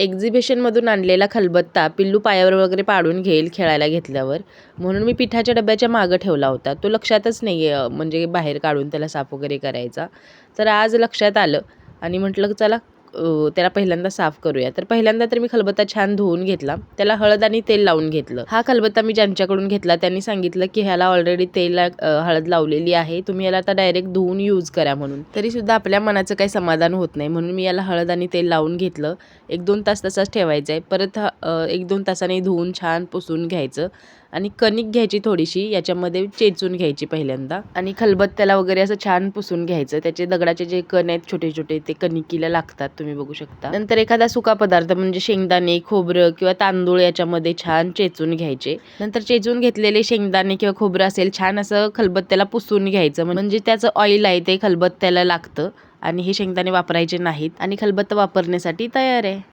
एक्झिबिशनमधून आणलेला खलबत्ता पिल्लू पायावर वगैरे पाडून घेईल खेळायला घेतल्यावर, म्हणून मी पिठाच्या डब्याच्या मागं ठेवला होता. तो लक्षातच नाही म्हणजे बाहेर काढून त्याला साफ वगैरे करायचा. तर आज लक्षात आलं आणि म्हटलं चला त्याला पहिल्यांदा साफ करूया. तर पहिल्यांदा तर मी खलबत्ता छान धुवून घेतला. त्याला हळद आणि तेल लावून घेतलं. हा खलबत्ता मी ज्यांच्याकडून घेतला त्यांनी सांगितलं की ह्याला ऑलरेडी तेल हळद लावलेली आहे, तुम्ही याला आता डायरेक्ट धुवून यूज करा म्हणून. तरी सुद्धा आपल्या मनाचं काही समाधान होत नाही, म्हणून मी याला हळद आणि तेल लावून घेतलं. 1-2 तास तसाच ठेवायचा आहे. परत 1-2 तासांनी धुवून छान पुसून घ्यायचं आणि कणिक घ्यायची थोडीशी, याच्यामध्ये चेचून घ्यायची पहिल्यांदा आणि खलबत्त्याला वगैरे असं छान पुसून घ्यायचं. त्याचे दगडाचे जे कण आहेत छोटे छोटे ते कणिकीला लागतात, तुम्ही बघू शकता. नंतर एखादा सुका पदार्थ म्हणजे शेंगदाणे, खोबरं किंवा तांदूळ याच्यामध्ये छान चेचून घ्यायचे. नंतर चेचून घेतलेले शेंगदाणे किंवा खोबरं असेल छान असं खलबत्त्याला पुसून घ्यायचं, म्हणजे त्याचं ऑइल आहे ते खलबत्त्याला लागतं आणि हे शेंगदाणे वापरायचे नाहीत आणि खलबत्ता वापरण्यासाठी तयार आहे.